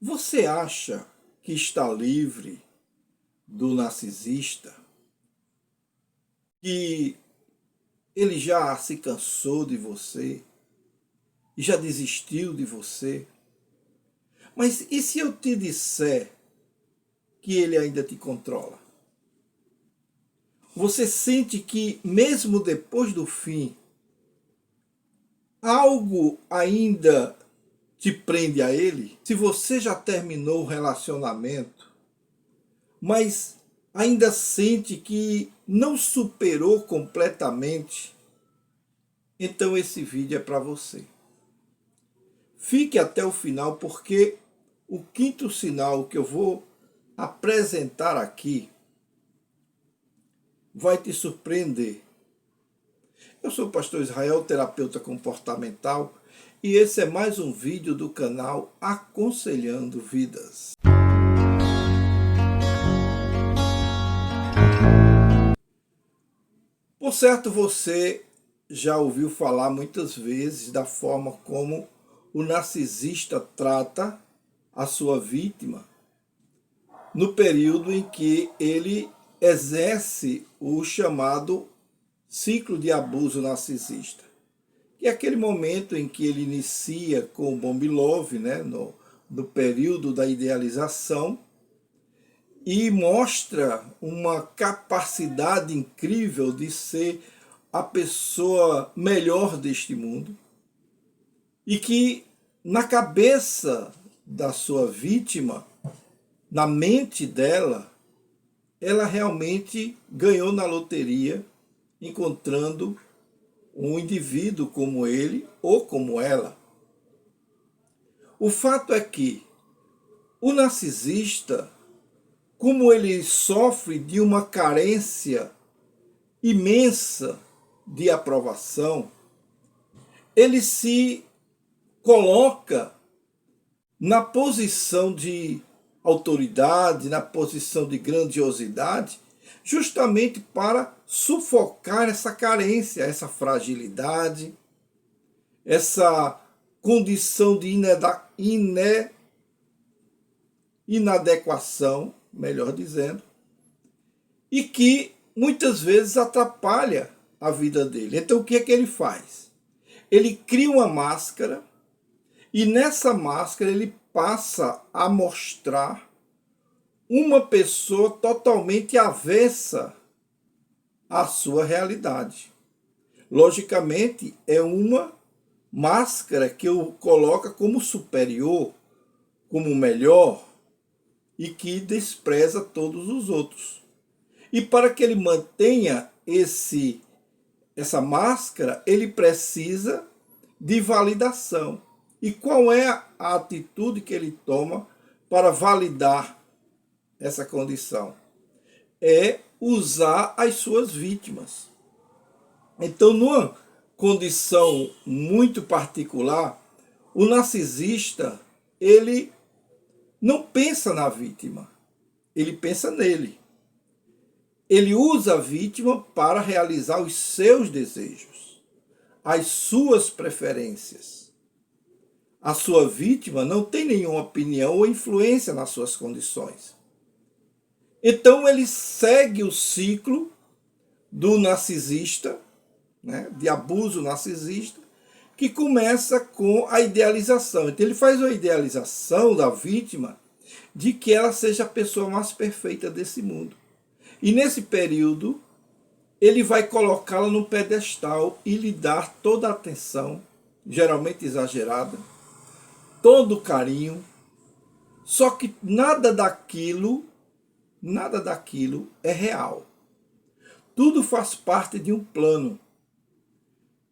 Você acha que está livre do narcisista? Que ele já se cansou de você e já desistiu de você? Mas e se eu te disser que ele ainda te controla? Você sente que mesmo depois do fim, algo ainda te prende a ele? Se você já terminou o relacionamento, mas ainda sente que não superou completamente, então esse vídeo é para você. Fique até o final, porque o quinto sinal que eu vou apresentar aqui vai te surpreender. Eu sou o pastor Israel, terapeuta comportamental, e esse é mais um vídeo do canal Aconselhando Vidas. Por certo, você já ouviu falar muitas vezes da forma como o narcisista trata a sua vítima no período em que ele exerce o chamado ciclo de abuso narcisista, que é aquele momento em que ele inicia com o Bombi Love, né, no período da idealização, e mostra uma capacidade incrível de ser a pessoa melhor deste mundo, e que na cabeça da sua vítima, na mente dela, ela realmente ganhou na loteria, encontrando um indivíduo como ele ou como ela. O fato é que o narcisista, como ele sofre de uma carência imensa de aprovação, ele se coloca na posição de autoridade, na posição de grandiosidade, justamente para sufocar essa carência, essa fragilidade, essa condição de inadequação, melhor dizendo, e que muitas vezes atrapalha a vida dele. Então o que é que ele faz? Ele cria uma máscara, e nessa máscara ele passa a mostrar uma pessoa totalmente avessa à sua realidade. Logicamente, é uma máscara que o coloca como superior, como melhor, e que despreza todos os outros. E para que ele mantenha essa máscara, ele precisa de validação. E qual é a atitude que ele toma para validar essa condição? É usar as suas vítimas. Então, numa condição muito particular, o narcisista, ele não pensa na vítima, ele pensa nele. Ele usa a vítima para realizar os seus desejos, as suas preferências. A sua vítima não tem nenhuma opinião ou influência nas suas condições. Então ele segue o ciclo do narcisista, né, de abuso narcisista, que começa com a idealização. Então ele faz a idealização da vítima de que ela seja a pessoa mais perfeita desse mundo. E nesse período, ele vai colocá-la no pedestal e lhe dar toda a atenção, geralmente exagerada, todo o carinho, só que nada daquilo é real. Tudo faz parte de um plano.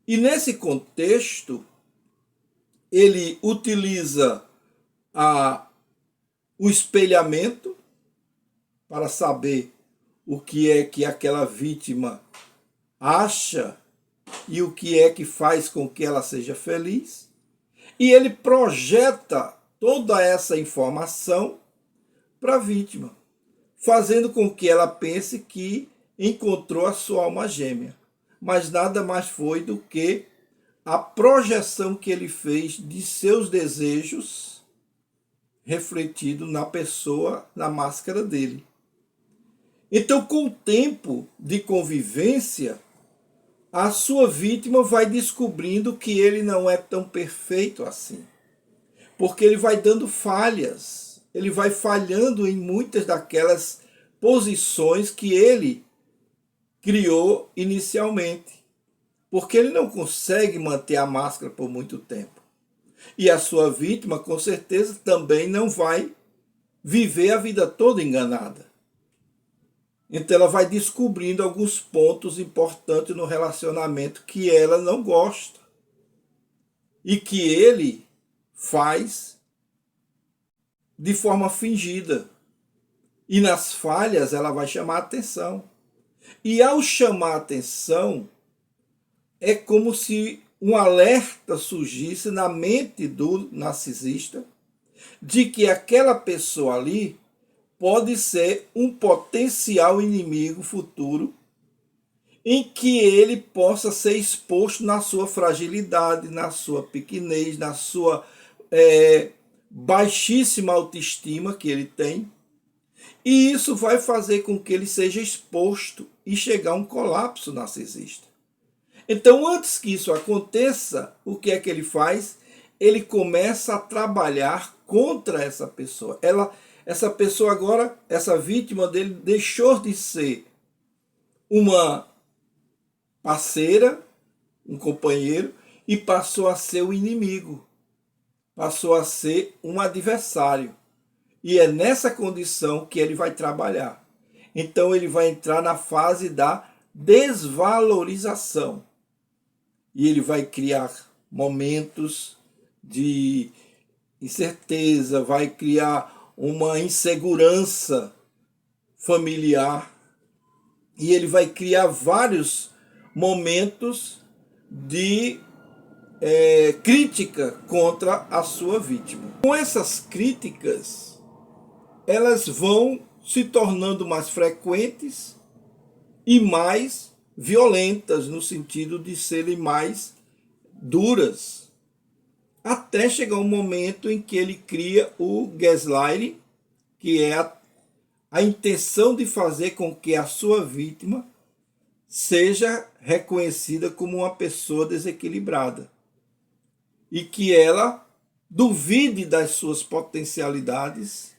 E nesse contexto, ele utiliza o espelhamento para saber o que é que aquela vítima acha e o que é que faz com que ela seja feliz. E ele projeta toda essa informação para a vítima, fazendo com que ela pense que encontrou a sua alma gêmea. Mas nada mais foi do que a projeção que ele fez de seus desejos refletido na pessoa, na máscara dele. Então, com o tempo de convivência, a sua vítima vai descobrindo que ele não é tão perfeito assim. Porque ele vai dando falhas, ele vai falhando em muitas daquelas posições que ele criou inicialmente. Porque ele não consegue manter a máscara por muito tempo. E a sua vítima, com certeza, também não vai viver a vida toda enganada. Então ela vai descobrindo alguns pontos importantes no relacionamento que ela não gosta. E que ele faz de forma fingida. E nas falhas ela vai chamar a atenção. E ao chamar a atenção, é como se um alerta surgisse na mente do narcisista de que aquela pessoa ali pode ser um potencial inimigo futuro em que ele possa ser exposto na sua fragilidade, na sua pequenez, na sua baixíssima autoestima que ele tem. E isso vai fazer com que ele seja exposto e chegar a um colapso narcisista. Então, antes que isso aconteça, o que é que ele faz? Ele começa a trabalhar contra essa pessoa. Essa pessoa agora, essa vítima dele, deixou de ser uma parceira, um companheiro, e passou a ser o inimigo. Passou a ser um adversário. E é nessa condição que ele vai trabalhar. Então, ele vai entrar na fase da desvalorização. E ele vai criar momentos de incerteza, vai criar uma insegurança familiar. E ele vai criar vários momentos de crítica contra a sua vítima. Com essas críticas, elas vão se tornando mais frequentes e mais violentas, no sentido de serem mais duras, até chegar um momento em que ele cria o gaslighting, que é a intenção de fazer com que a sua vítima seja reconhecida como uma pessoa desequilibrada e que ela duvide das suas potencialidades,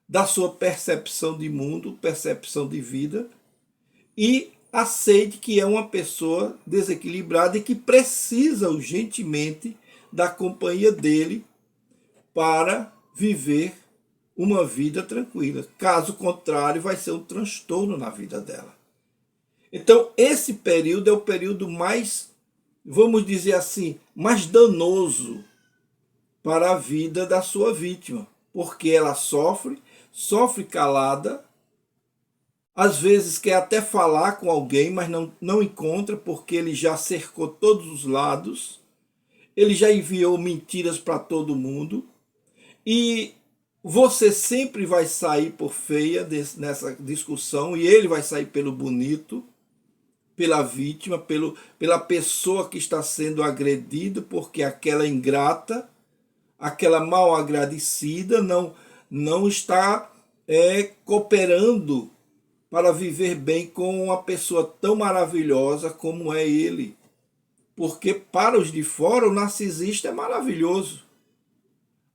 da sua percepção de mundo, percepção de vida, e aceite que é uma pessoa desequilibrada e que precisa urgentemente da companhia dele para viver uma vida tranquila. Caso contrário, vai ser um transtorno na vida dela. Então, esse período é o período mais, vamos dizer assim, mais danoso para a vida da sua vítima, porque ela sofre calada, às vezes quer até falar com alguém, mas não encontra, porque ele já cercou todos os lados, ele já enviou mentiras para todo mundo, e você sempre vai sair por feia nessa discussão, e ele vai sair pelo bonito, pela vítima, pela pessoa que está sendo agredida, porque aquela ingrata, aquela mal agradecida não está cooperando para viver bem com uma pessoa tão maravilhosa como é ele. Porque para os de fora o narcisista é maravilhoso,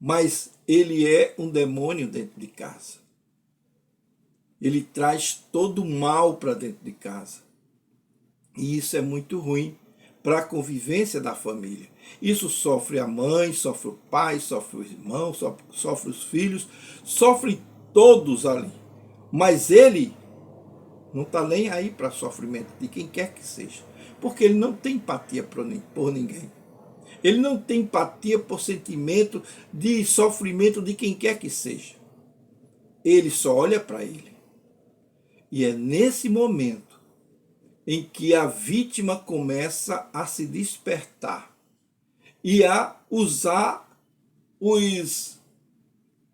mas ele é um demônio dentro de casa. Ele traz todo o mal para dentro de casa. E isso é muito ruim para a convivência da família. Isso sofre a mãe, sofre o pai, sofre o irmão, sofre os filhos, sofre todos ali. Mas ele não está nem aí para sofrimento de quem quer que seja. Porque ele não tem empatia por ninguém. Ele não tem empatia por sentimento de sofrimento de quem quer que seja. Ele só olha para ele. E é nesse momento em que a vítima começa a se despertar e a usar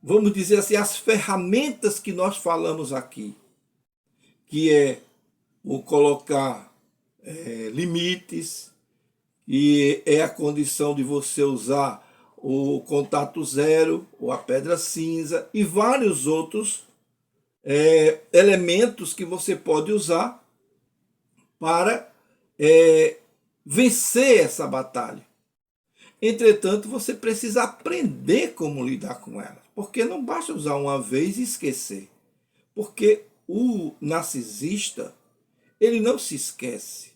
vamos dizer assim, as ferramentas que nós falamos aqui, que é o colocar limites, e é a condição de você usar o contato zero, ou a pedra cinza e vários outros elementos que você pode usar para vencer essa batalha. Entretanto, você precisa aprender como lidar com ela, porque não basta usar uma vez e esquecer. Porque o narcisista, ele não se esquece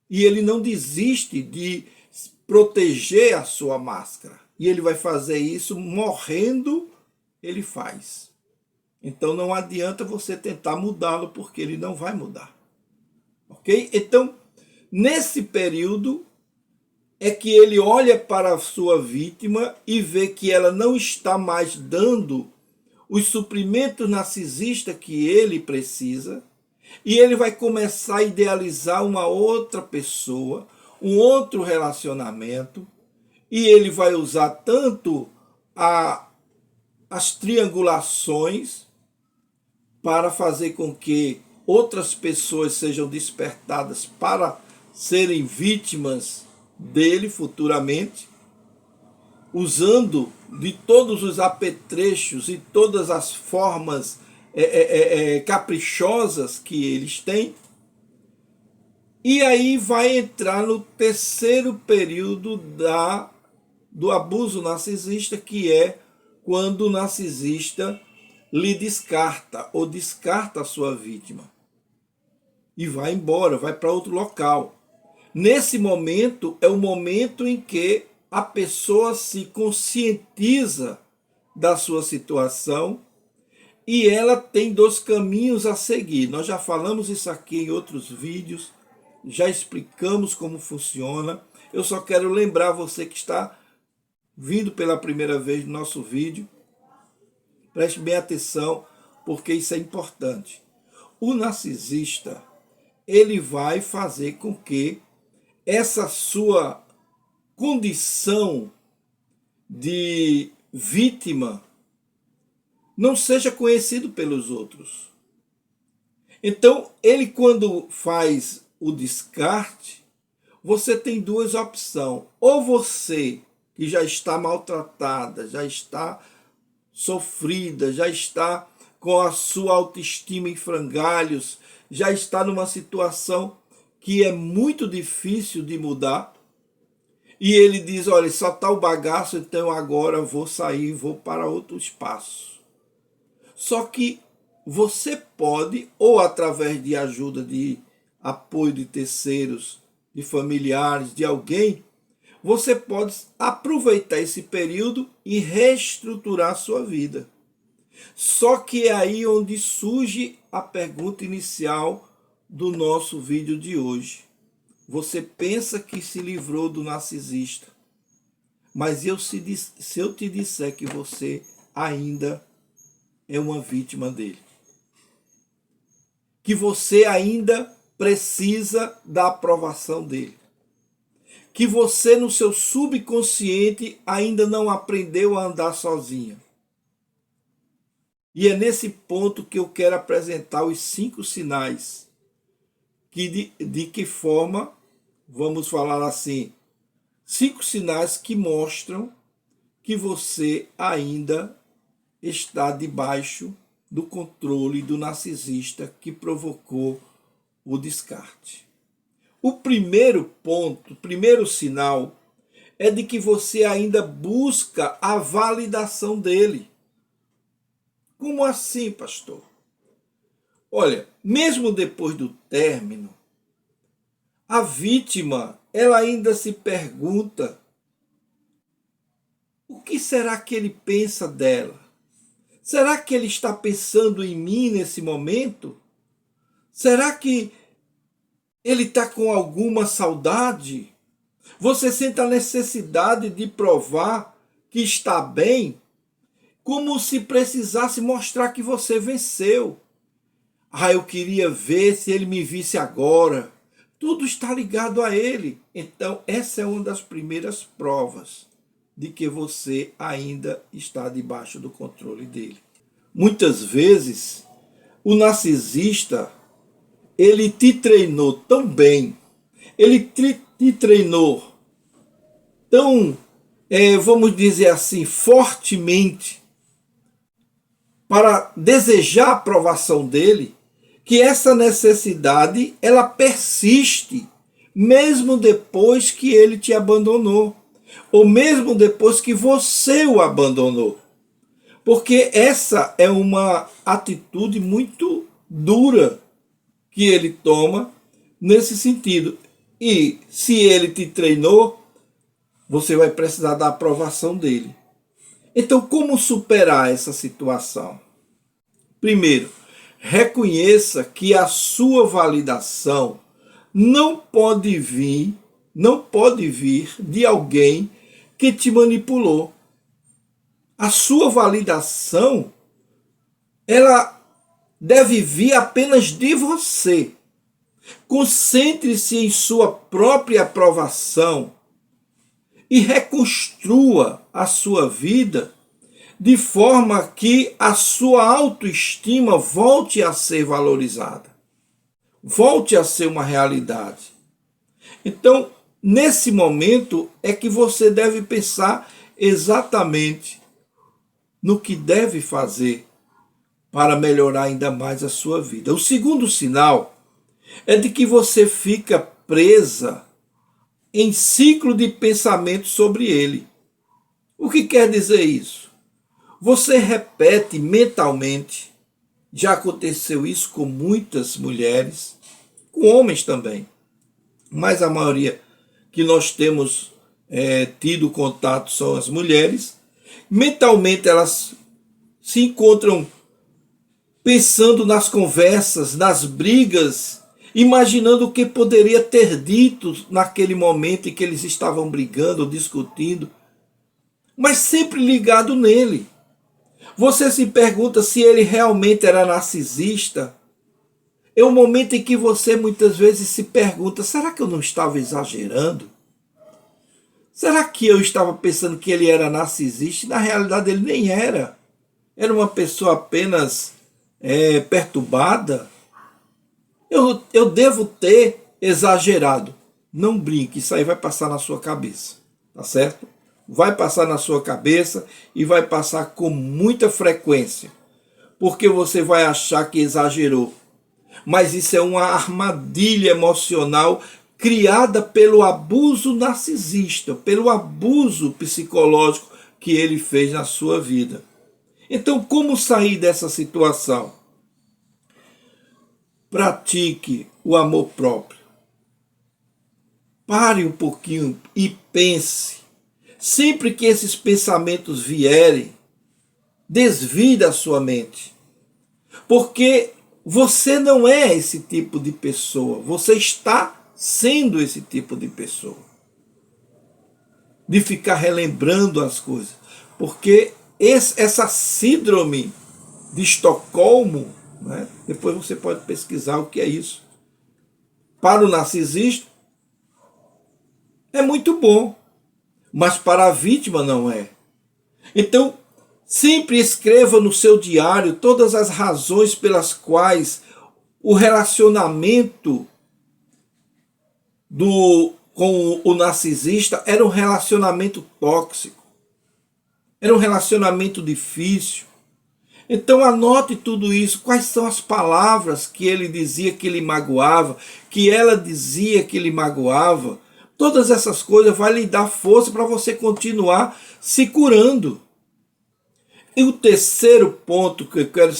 e ele não desiste de proteger a sua máscara. E ele vai fazer isso morrendo, ele faz. Então não adianta você tentar mudá-lo, porque ele não vai mudar. Ok? Então, nesse período, é que ele olha para a sua vítima e vê que ela não está mais dando os suprimentos narcisistas que ele precisa, e ele vai começar a idealizar uma outra pessoa, um outro relacionamento, e ele vai usar tanto as triangulações para fazer com que outras pessoas sejam despertadas para serem vítimas dele futuramente, usando de todos os apetrechos e todas as formas caprichosas que eles têm. E aí vai entrar no terceiro período do abuso narcisista, que é quando o narcisista lhe descarta ou descarta a sua vítima e vai embora, vai para outro local. Nesse momento é o momento em que a pessoa se conscientiza da sua situação e ela tem dois caminhos a seguir. Nós já falamos isso aqui em outros vídeos, já explicamos como funciona. Eu só quero lembrar você que está vindo pela primeira vez no nosso vídeo, preste bem atenção, porque isso é importante. O narcisista, ele vai fazer com que essa sua condição de vítima não seja conhecido pelos outros. Então, ele quando faz o descarte, você tem duas opções. Ou você, que já está maltratada, já está sofrida, já está com a sua autoestima em frangalhos, já está numa situação que é muito difícil de mudar, e ele diz, olha, só está o bagaço, então agora vou sair, vou para outro espaço. Só que você pode, ou através de ajuda, de apoio de terceiros, de familiares, de alguém, você pode aproveitar esse período e reestruturar a sua vida. Só que é aí onde surge a pergunta inicial do nosso vídeo de hoje. Você pensa que se livrou do narcisista, mas se eu te disser que você ainda é uma vítima dele, que você ainda precisa da aprovação dele, que você no seu subconsciente ainda não aprendeu a andar sozinha. E é nesse ponto que eu quero apresentar os 5 sinais que de que forma, vamos falar assim, 5 sinais que mostram que você ainda está debaixo do controle do narcisista que provocou o descarte. O primeiro ponto, o primeiro sinal, é de que você ainda busca a validação dele. Como assim, pastor? Olha, mesmo depois do término, a vítima, ela ainda se pergunta: o que será que ele pensa dela? Será que ele está pensando em mim nesse momento? Será que ele está com alguma saudade? Você sente a necessidade de provar que está bem, como se precisasse mostrar que você venceu. Ah, eu queria ver se ele me visse agora. Tudo está ligado a ele. Então, essa é uma das primeiras provas de que você ainda está debaixo do controle dele. Muitas vezes, o narcisista, ele te treinou tão bem, ele te treinou tão vamos dizer assim, fortemente para desejar a aprovação dele, que essa necessidade ela persiste mesmo depois que ele te abandonou, ou mesmo depois que você o abandonou. Porque essa é uma atitude muito dura que ele toma nesse sentido. E se ele te treinou, você vai precisar da aprovação dele. Então, como superar essa situação? Primeiro, reconheça que a sua validação não pode vir de alguém que te manipulou. A sua validação, ela deve vir apenas de você. Concentre-se em sua própria aprovação e reconstrua a sua vida de forma que a sua autoestima volte a ser valorizada, volte a ser uma realidade. Então, nesse momento é que você deve pensar exatamente no que deve fazer para melhorar ainda mais a sua vida. O segundo sinal é de que você fica presa em ciclo de pensamento sobre ele. O que quer dizer isso? Você repete mentalmente, já aconteceu isso com muitas mulheres, com homens também, mas a maioria que nós temos tido contato são as mulheres. Mentalmente elas se encontram pensando nas conversas, nas brigas, imaginando o que poderia ter dito naquele momento em que eles estavam brigando, discutindo, mas sempre ligado nele. Você se pergunta se ele realmente era narcisista. É um momento em que você muitas vezes se pergunta, será que eu não estava exagerando? Será que eu estava pensando que ele era narcisista? E na realidade ele nem era. Era uma pessoa apenas perturbada. Eu devo ter exagerado. Não brinque, isso aí vai passar na sua cabeça, tá certo? Vai passar na sua cabeça e vai passar com muita frequência, porque você vai achar que exagerou. Mas isso é uma armadilha emocional criada pelo abuso narcisista, pelo abuso psicológico que ele fez na sua vida. Então, como sair dessa situação? Pratique o amor próprio. Pare um pouquinho e pense. Sempre que esses pensamentos vierem, desvie da sua mente. Porque você não é esse tipo de pessoa. Você está sendo esse tipo de pessoa. De ficar relembrando as coisas. Porque essa síndrome de Estocolmo, né? Depois você pode pesquisar o que é isso. Para o narcisista, é muito bom. Mas para a vítima não é. Então, sempre escreva no seu diário todas as razões pelas quais o relacionamento com o narcisista era um relacionamento tóxico. Era um relacionamento difícil. Então anote tudo isso. Quais são as palavras que ele dizia que lhe magoava, que ela dizia que lhe magoava. Todas essas coisas vão lhe dar força para você continuar se curando. E o terceiro ponto que eu quero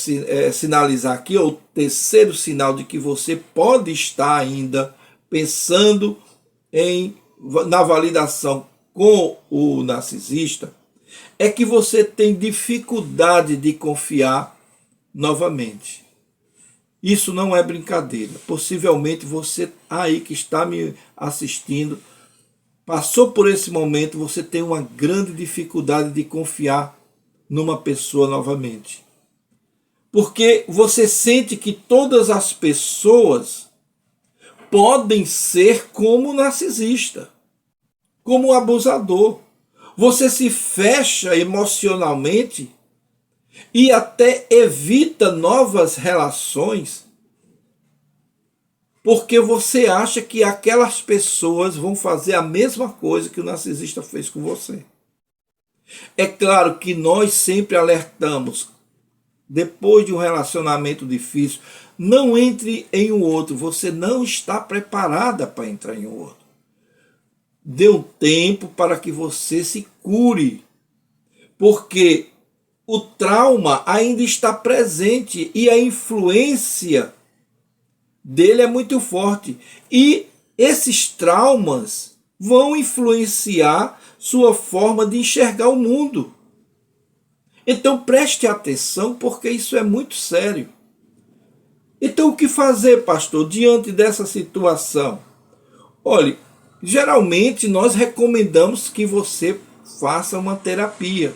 sinalizar aqui, ou o terceiro sinal de que você pode estar ainda pensando na validação com o narcisista, é que você tem dificuldade de confiar novamente. Isso não é brincadeira. Possivelmente você aí que está me assistindo, passou por esse momento, você tem uma grande dificuldade de confiar numa pessoa novamente. Porque você sente que todas as pessoas podem ser como o narcisista, como o abusador. Você se fecha emocionalmente e até evita novas relações porque você acha que aquelas pessoas vão fazer a mesma coisa que o narcisista fez com você. É claro que nós sempre alertamos, depois de um relacionamento difícil, não entre em um outro, você não está preparada para entrar em um outro. Dê um tempo para que você se cure, porque o trauma ainda está presente e a influência dele é muito forte. E esses traumas vão influenciar sua forma de enxergar o mundo. Então preste atenção, porque isso é muito sério. Então o que fazer, pastor, diante dessa situação? Olhe, geralmente nós recomendamos que você faça uma terapia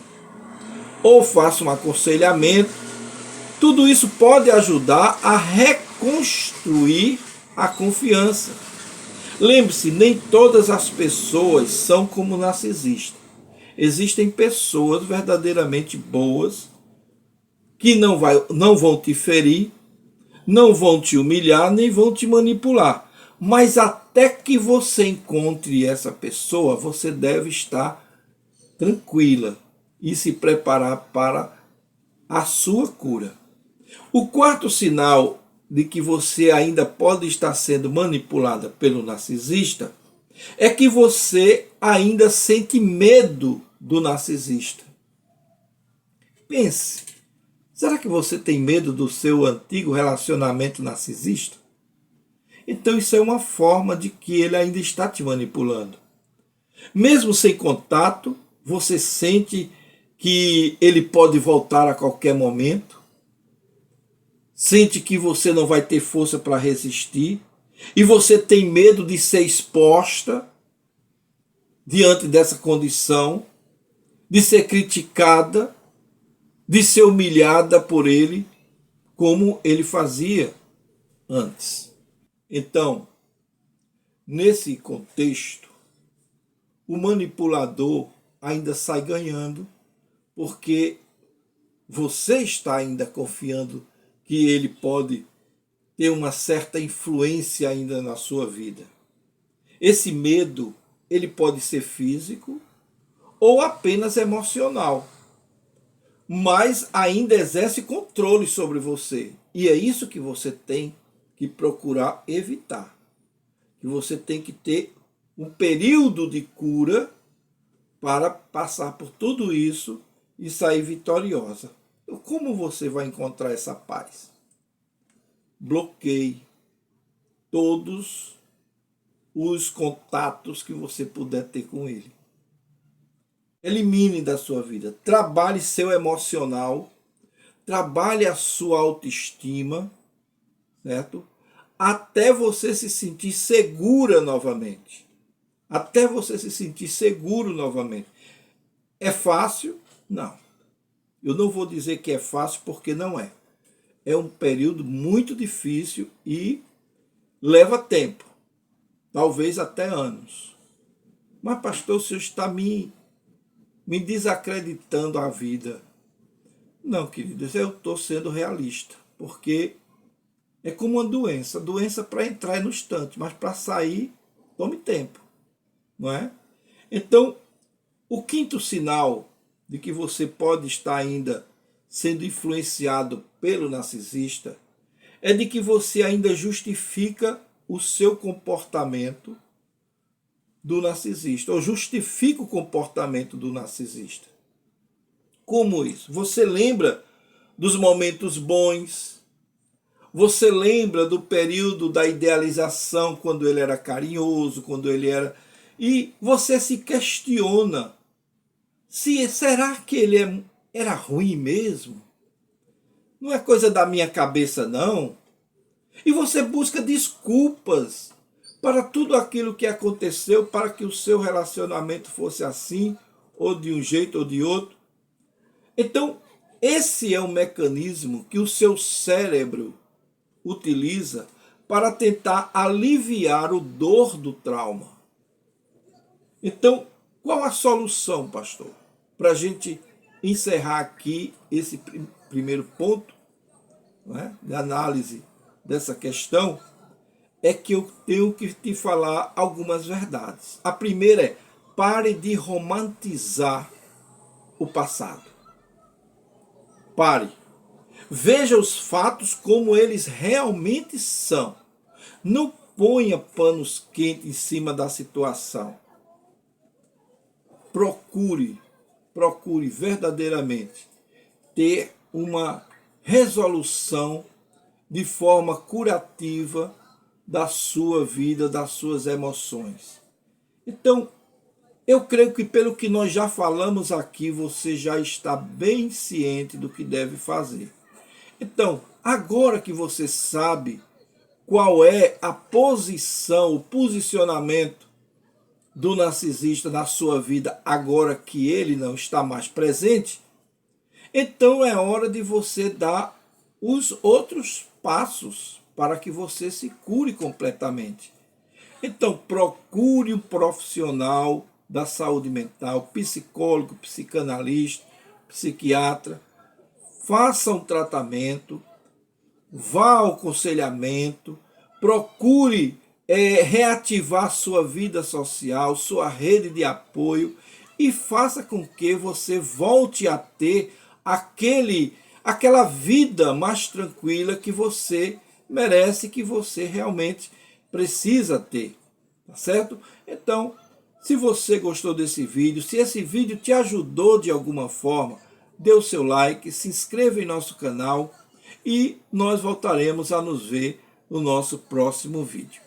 ou faça um aconselhamento. Tudo isso pode ajudar a reconstruir a confiança. Lembre-se, nem todas as pessoas são como narcisistas. Existem pessoas verdadeiramente boas que não vão te ferir, não vão te humilhar, nem vão te manipular. Mas até que você encontre essa pessoa, você deve estar tranquila e se preparar para a sua cura. O quarto sinal de que você ainda pode estar sendo manipulada pelo narcisista é que você ainda sente medo do narcisista. Pense, será que você tem medo do seu antigo relacionamento narcisista? Então isso é uma forma de que ele ainda está te manipulando. Mesmo sem contato, você sente que ele pode voltar a qualquer momento, sente que você não vai ter força para resistir, e você tem medo de ser exposta diante dessa condição, de ser criticada, de ser humilhada por ele, como ele fazia antes. Então, nesse contexto, o manipulador ainda sai ganhando, porque você está ainda confiando que ele pode ter uma certa influência ainda na sua vida. Esse medo, ele pode ser físico ou apenas emocional, mas ainda exerce controle sobre você. E é isso que você tem que procurar evitar. Que você tem que ter um período de cura para passar por tudo isso e sair vitoriosa. Então, como você vai encontrar essa paz? Bloqueie todos os contatos que você puder ter com ele. Elimine da sua vida. Trabalhe seu emocional, trabalhe a sua autoestima, certo? Até você se sentir segura novamente. Até você se sentir seguro novamente. É fácil? Não. Eu não vou dizer que é fácil, porque não é. É um período muito difícil e leva tempo. Talvez até anos. Mas, pastor, o senhor está me desacreditando a vida. Não, queridos, eu estou sendo realista. Porque é como uma doença. Doença para entrar é no instante, mas para sair, tome tempo. Não é? Então, o quinto sinal de que você pode estar ainda sendo influenciado pelo narcisista é de que você ainda justifica o seu comportamento do narcisista, ou justifica o comportamento do narcisista. Como isso? Você lembra dos momentos bons, você lembra do período da idealização, quando ele era carinhoso, quando ele era... E você se questiona, será que ele era ruim mesmo? Não é coisa da minha cabeça, não. E você busca desculpas para tudo aquilo que aconteceu, para que o seu relacionamento fosse assim, ou de um jeito ou de outro. Então, esse é o mecanismo que o seu cérebro utiliza para tentar aliviar o dor do trauma. Então, qual a solução, pastor? Para a gente encerrar aqui esse primeiro ponto, né, de análise dessa questão, é que eu tenho que te falar algumas verdades. A primeira é: pare de romantizar o passado. Pare. Veja os fatos como eles realmente são. Não ponha panos quentes em cima da situação. Procure verdadeiramente ter uma resolução de forma curativa da sua vida, das suas emoções. Então, eu creio que pelo que nós já falamos aqui, você já está bem ciente do que deve fazer. Então, agora que você sabe qual é a posição, o posicionamento do narcisista na sua vida, agora que ele não está mais presente, então é hora de você dar os outros passos para que você se cure completamente. Então, procure um profissional da saúde mental, psicólogo, psicanalista, psiquiatra, faça um tratamento, vá ao aconselhamento, procure reativar sua vida social, sua rede de apoio e faça com que você volte a ter aquela vida mais tranquila que você merece, que você realmente precisa ter, tá certo? Então, se você gostou desse vídeo, se esse vídeo te ajudou de alguma forma, dê o seu like, se inscreva em nosso canal e nós voltaremos a nos ver no nosso próximo vídeo.